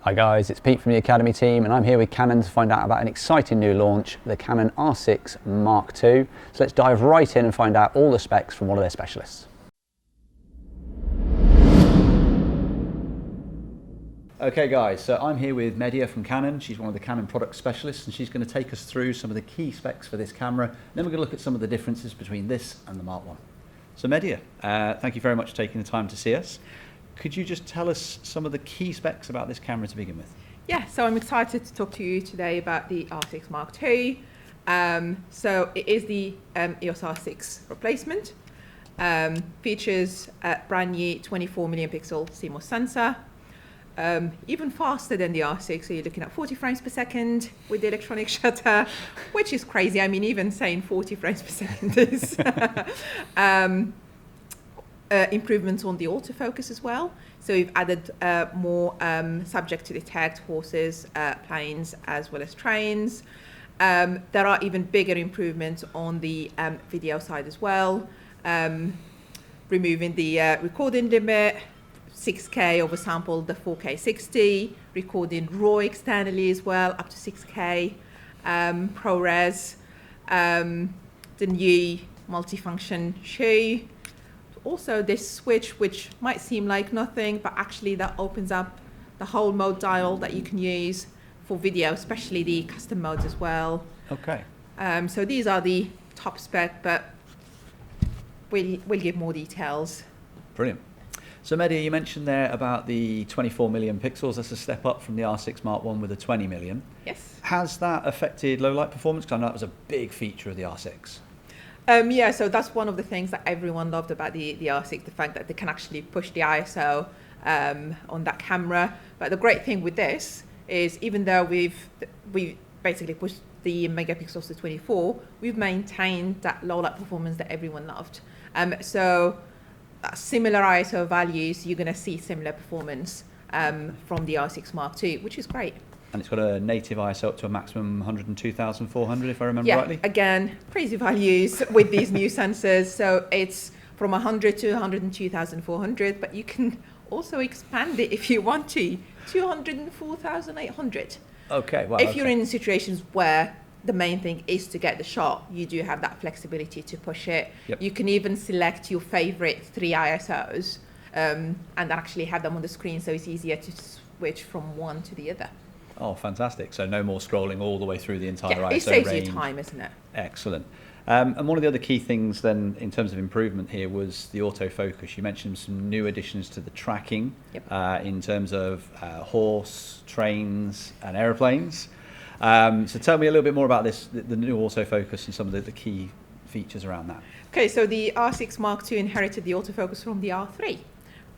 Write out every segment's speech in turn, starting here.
Hi guys, it's Pete from the Academy team and I'm here with Canon to find out about an exciting new launch, the Canon R6 Mark II. So let's dive right in and find out all the specs from one of their specialists. Okay guys, so I'm here with Medya from Canon. She's one of the Canon product specialists and she's going to take us through some of the key specs for this camera. And then we're going to look at some of the differences between this and the Mark I. So Medya, thank you very much for taking the time to see us. Could you just tell us some of the key specs about this camera to begin with? Yeah, so I'm excited to talk to you today about the R6 Mark II. So it is the EOS R6 replacement. Features a brand new 24 million pixel CMOS sensor. Even faster than the R6, so you're looking at 40 frames per second with the electronic shutter, which is crazy. I mean, even saying 40 frames per second is improvements on the autofocus as well. So we've added more subject to detect horses, planes, as well as trains. There are even bigger improvements on the video side as well, removing the recording limit, 6K oversample the 4K 60, recording RAW externally as well, up to 6K, ProRes, the new multifunction shoe. Also this switch, which might seem like nothing, but actually that opens up the whole mode dial that you can use for video, especially the custom modes as well. Okay. So these are the top spec, but we'll give more details. Brilliant. So Medya, you mentioned there about the 24 million pixels. That's a step up from the R6 Mark I with a 20 million. Yes. Has that affected low light performance? Because I know that was a big feature of the R6. Yeah, so that's one of the things that everyone loved about the R6, the fact that they can actually push the ISO on that camera. But the great thing with this is, even though we basically pushed the megapixels to 24, we've maintained that low light performance that everyone loved. So similar ISO values, you're going to see similar performance from the R6 Mark II, which is great. And it's got a native ISO up to a maximum 102,400, if I remember rightly. Yeah, again, crazy values with these new sensors. So it's from 100 to 102,400, but you can also expand it if you want to 204,800. Okay, wow. If you're in situations where the main thing is to get the shot, you do have that flexibility to push it. Yep. You can even select your favorite 3 ISOs and actually have them on the screen, so it's easier to switch from one to the other. Oh, fantastic. So no more scrolling all the way through the entire ISO range. It saves you time, isn't it? Excellent. And one of the other key things then in terms of improvement here was the autofocus. You mentioned some new additions to the tracking. Yep. In terms of horse, trains and aeroplanes. So tell me a little bit more about this, the new autofocus and some of the key features around that. Okay, so the R6 Mark II inherited the autofocus from the R3,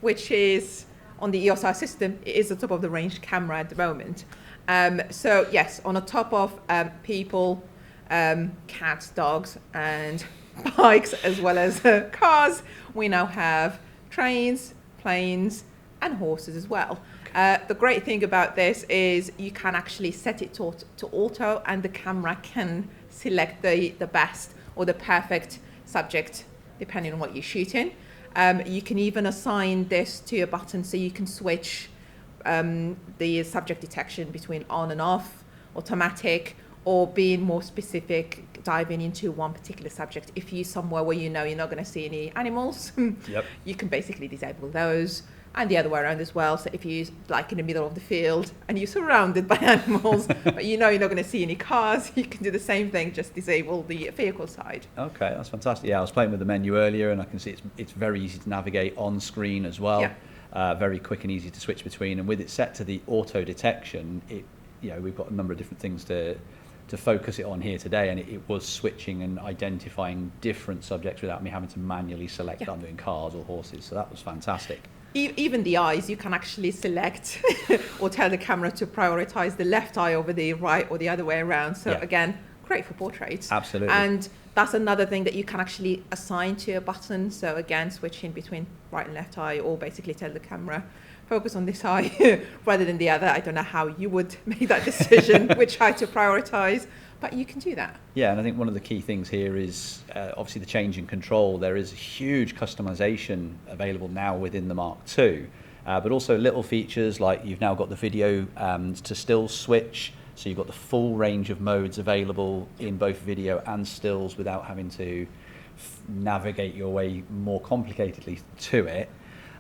which is on the EOS R system. It is the top of the range camera at the moment. So yes, on the top of people, cats, dogs, and bikes, as well as cars, we now have trains, planes, and horses as well. The great thing about this is you can actually set it to auto, and the camera can select the best or the perfect subject depending on what you're shooting. You can even assign this to a button, so you can switch the subject detection between on and off, automatic, or being more specific, diving into one particular subject. If you're somewhere where you know you're not going to see any animals, Yep. You can basically disable those. And the other way around as well. So if you're like in the middle of the field and you're surrounded by animals, but you know you're not going to see any cars, you can do the same thing, just disable the vehicle side. Okay, that's fantastic. Yeah, I was playing with the menu earlier and I can see it's very easy to navigate on screen as well. Yeah. Very quick and easy to switch between. And with it set to the auto detection, we've got a number of different things to focus it on here today, and it was switching and identifying different subjects without me having to manually select I'm doing cars or horses. So that was fantastic. Even the eyes, you can actually select or tell the camera to prioritize the left eye over the right or the other way around. So again, great for portraits. Absolutely. And that's another thing that you can actually assign to a button. So again, switching between right and left eye, or basically tell the camera, focus on this eye rather than the other. I don't know how you would make that decision, which eye to prioritize. but you can do that. Yeah, and I think one of the key things here is obviously the change in control. There is huge customization available now within the Mark II. but also little features like you've now got the video to still switch. So you've got the full range of modes available in both video and stills without having to navigate your way more complicatedly to it.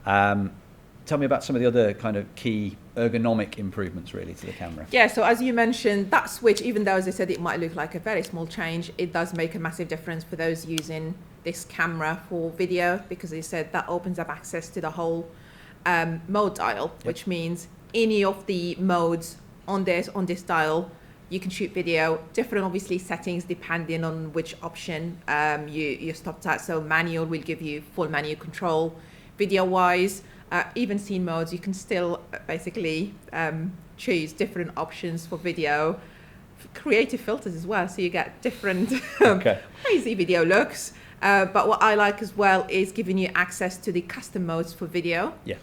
Tell me about some of the other kind of key ergonomic improvements really to the camera. Yeah, so as you mentioned, that switch, even though as I said it might look like a very small change, it does make a massive difference for those using this camera for video, because as I said, that opens up access to the whole mode dial, which means any of the modes on this dial, you can shoot video. Different obviously settings depending on which option you stopped at. So manual will give you full manual control. Video wise, even scene modes, you can still basically choose different options for video. Creative filters as well, so you get different crazy video looks. But what I like as well is giving you access to the custom modes for video. Yeah.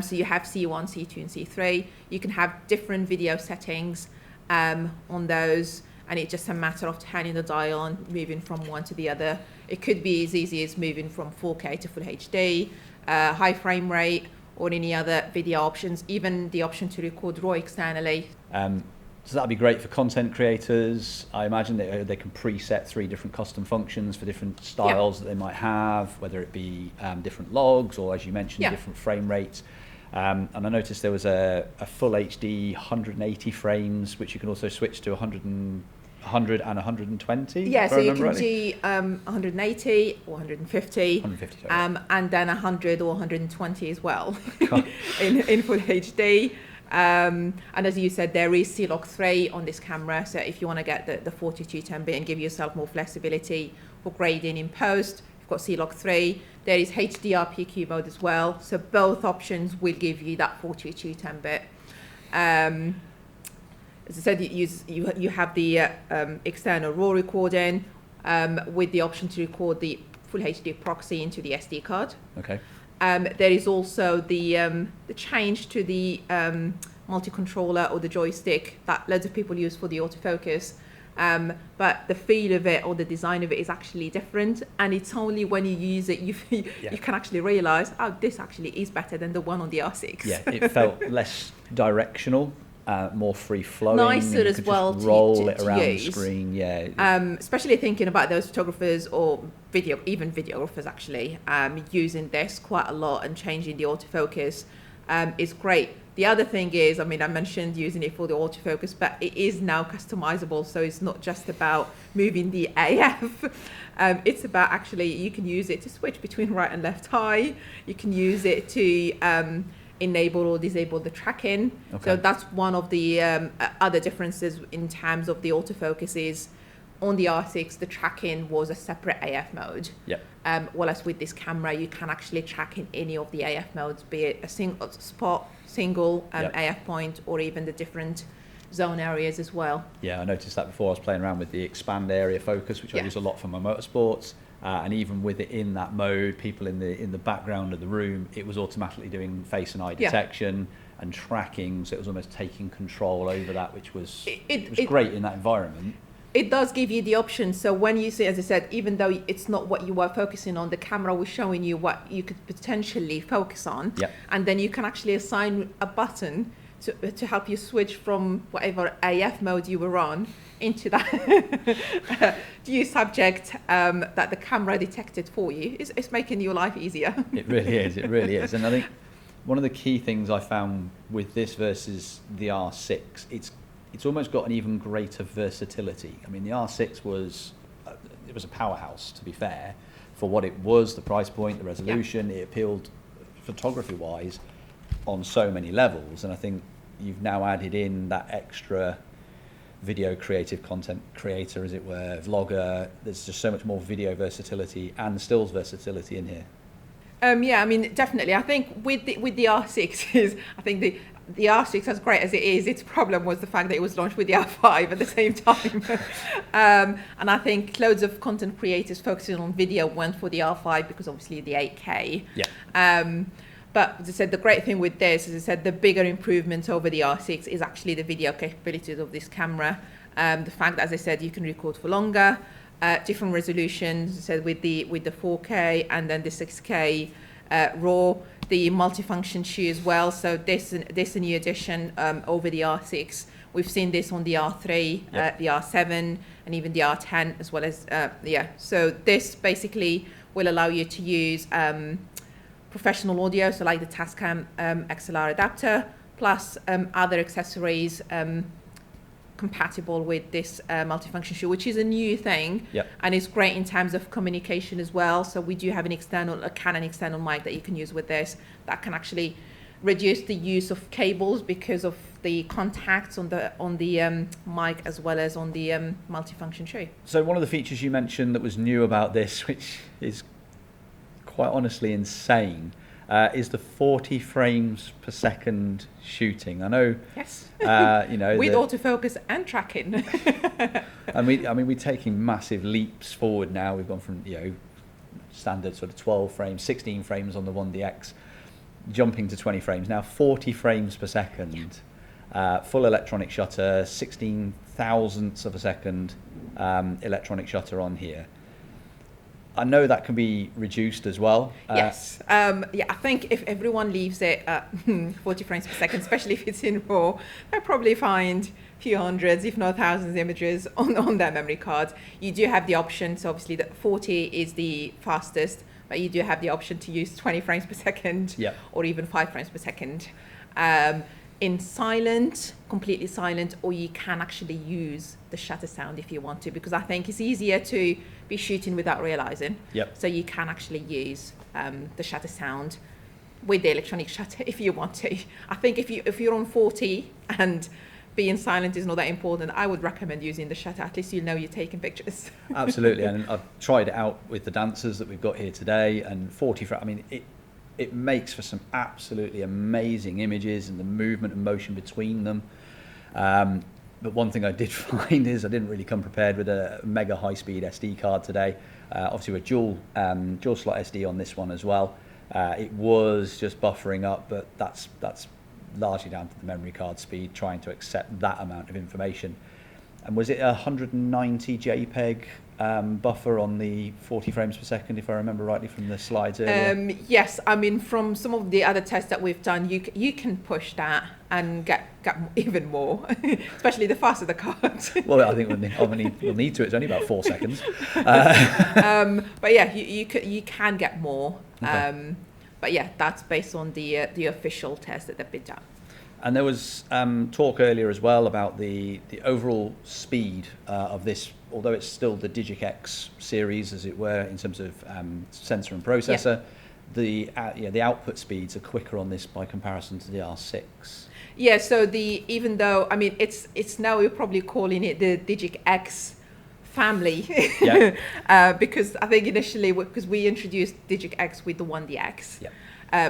So you have C1, C2, and C3. You can have different video settings on those, and it's just a matter of turning the dial and moving from one to the other. It could be as easy as moving from 4K to Full HD, high frame rate, or any other video options, even the option to record RAW externally. So that'd be great for content creators. I imagine that they can preset 3 different custom functions for different styles that they might have, whether it be different logs or, as you mentioned, different frame rates. And I noticed there was a full HD 180 frames, which you can also switch to 100 and 120. Yeah, so you can do 180 or 150, 150 and then 100 or 120 as well in Full HD. And as you said, there is C-Log 3 on this camera, so if you want to get the 4210 and give yourself more flexibility for grading in post, you've got C-Log 3. There is HDR PQ mode as well, so both options will give you that 4210 bit. As I said, you have the external RAW recording with the option to record the Full HD proxy into the SD card. Okay. There is also the change to the multi-controller or the joystick that loads of people use for the autofocus. But the feel of it or the design of it is actually different, and it's only when you use it you can actually realise, oh, this actually is better than the one on the R6. Yeah, it felt less directional, more free flowing. Nicer as well to roll it to around use. the screen. Yeah. Especially thinking about those photographers or even videographers actually using this quite a lot and changing the autofocus is great. The other thing is, I mean, I mentioned using it for the autofocus, but it is now customizable. So it's not just about moving the AF. It's about actually, you can use it to switch between right and left eye. You can use it to enable or disable the tracking. Okay. So that's one of the other differences in terms of the autofocus is on the R6, the tracking was a separate AF mode. Yep. Whereas with this camera, you can actually track in any of the AF modes, be it a single spot, single AF point, or even the different zone areas as well. Yeah, I noticed that before. I was playing around with the expand area focus, which I use a lot for my motorsports. And even with it in that mode, people in the background of the room, it was automatically doing face and eye detection and tracking. So it was almost taking control over that, which was great in that environment. It does give you the option. So when you see, as I said, even though it's not what you were focusing on, the camera was showing you what you could potentially focus on. Yep. And then you can actually assign a button to help you switch from whatever AF mode you were on into that new subject that the camera detected for you. It's making your life easier. It really is. It really is. And I think one of the key things I found with this versus the R6, it's almost got an even greater versatility. I mean, the R6 was a powerhouse, to be fair, for what it was, the price point, the resolution. It appealed photography-wise on so many levels, and I think you've now added in that extra video creative content creator, as it were, vlogger. There's just so much more video versatility and stills versatility in here. Yeah, I mean, definitely. I think with the R6 is, I think the R6, as great as it is, its problem was the fact that it was launched with the R5 at the same time. And I think loads of content creators focusing on video went for the R5 because obviously the 8K. Yeah. But as I said, the great thing with this, as I said, the bigger improvement over the R6 is actually the video capabilities of this camera. The fact that, as I said, you can record for longer, different resolutions, as I said, with the 4K and then the 6K RAW. the multifunction shoe as well. So this a new addition over the R6. We've seen this on the R3, Yep. the R7, and even the R10 as well as So this basically will allow you to use professional audio, so like the Tascam XLR adapter, plus other accessories compatible with this multifunction shoe, which is a new thing. Yep. And it's great in terms of communication as well. So we do have a Canon external mic that you can use with this that can actually reduce the use of cables because of the contacts on the mic as well as on the multifunction shoe. So one of the features you mentioned that was new about this, which is quite honestly insane, is the 40 frames per second shooting. I know, Yes. with autofocus and tracking. and we're taking massive leaps forward now. We've gone from standard sort of 12 frames, 16 frames on the 1DX, jumping to 20 frames now, 40 frames per second. Full electronic shutter, 16 thousandths of a second electronic shutter on here. I know that can be reduced as well. Yes. I think if everyone leaves it at 40 frames per second, especially if it's in RAW, they'll probably find a few hundreds, if not thousands, images on their memory card. You do have the option, so obviously the 40 is the fastest, but you do have the option to use 20 frames per second Yep. or even 5 frames per second. In silent, completely silent, or you can actually use the shutter sound if you want to, because I think it's easier to be shooting without realizing. Yep. So you can actually use the shutter sound with the electronic shutter if you want to. I think if you're on 40 and being silent is not that important, I would recommend using the shutter. At least you know you're taking pictures. Absolutely, and I've tried it out with the dancers that we've got here today, and 40 frames. I mean, it makes for some absolutely amazing images and the movement and motion between them. But one thing I did find is I didn't really come prepared with a mega high-speed SD card today. Obviously, with dual slot SD on this one as well. It was just buffering up, but that's largely down to the memory card speed, trying to accept that amount of information. And was it a 190 JPEG buffer on the 40 frames per second, if I remember rightly from the slides earlier? Yes, I mean from some of the other tests that we've done, you can push that and get even more, especially the faster the card. Well, I think we'll need to. It's only about 4 seconds. But yeah, you can get more. Okay. But yeah, that's based on the official test that they've been done. And there was talk earlier as well about the overall speed of this, although it's still the Digic X series, as it were, in terms of sensor and processor. Yeah. The output speeds are quicker on this by comparison to the R6. Yeah, so even though, I mean, it's now we're probably calling it the Digic X family. Yeah. Because I think initially, because we introduced Digic X with the 1DX. Yep.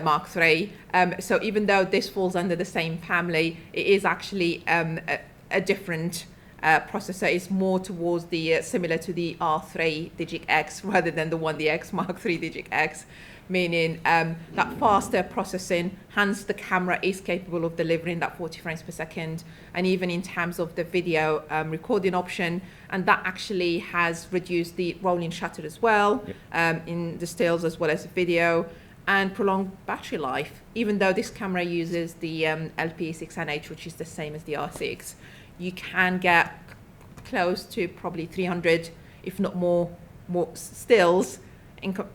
Mark III. So even though this falls under the same family, it is actually a different processor. It's more towards the similar to the R3 Digic X rather than the 1DX Mark III Digic X, meaning that faster processing, hence the camera is capable of delivering that 40 frames per second, and even in terms of the video recording option, and that actually has reduced the rolling shutter as well. Yep. In the stills as well as the video, and prolonged battery life. Even though this camera uses the LPE6NH, which is the same as the R6, you can get close to probably 300, if not more stills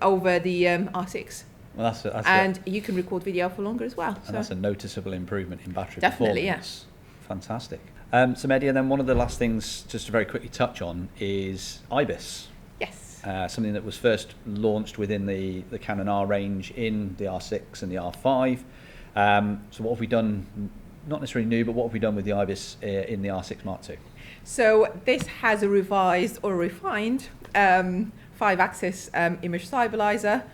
over the R6. Well, that's and you can record video for longer as well. And so that's a noticeable improvement in battery definitely, performance. Yeah. Fantastic. So, Mehdi, and then one of the last things just to very quickly touch on is IBIS. yes. Something that was first launched within the Canon R range in the R6 and the R5. So what have we done, not necessarily new, but what have we done with the IBIS in the R6 Mark II? So this has a revised or refined 5-axis image stabilizer,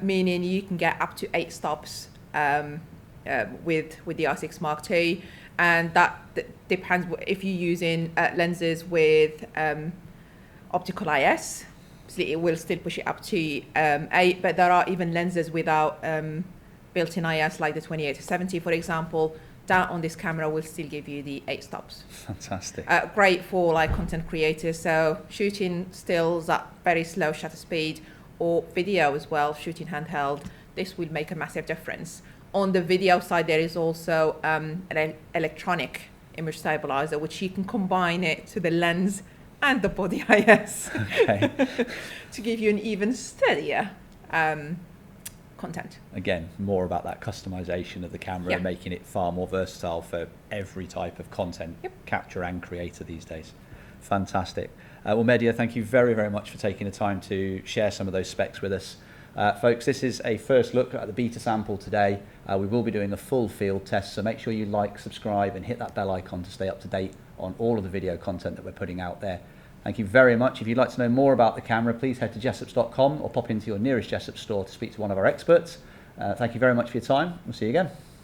meaning you can get up to 8 stops with the R6 Mark II, and that depends if you're using lenses with optical IS. It will still push it up to 8, but there are even lenses without built-in IS, like the 28-70, for example. That on this camera will still give you the 8 stops. Fantastic. Great for like content creators, so shooting stills at very slow shutter speed, or video as well, shooting handheld. this will make a massive difference. On the video side, there is also an electronic image stabilizer, which you can combine it to the lens and the body IS Okay. to give you an even steadier content. Again, more about that customization of the camera, Yeah. making it far more versatile for every type of content Yep. capture and creator these days. Fantastic. Well, Medya, thank you very, very much for taking the time to share some of those specs with us. Folks, this is a first look at the beta sample today. We will be doing a full field test, so make sure you like, subscribe, and hit that bell icon to stay up to date on all of the video content that we're putting out there. Thank you very much. If you'd like to know more about the camera, please head to jessops.com or pop into your nearest Jessops store to speak to one of our experts. Thank you very much for your time. We'll see you again.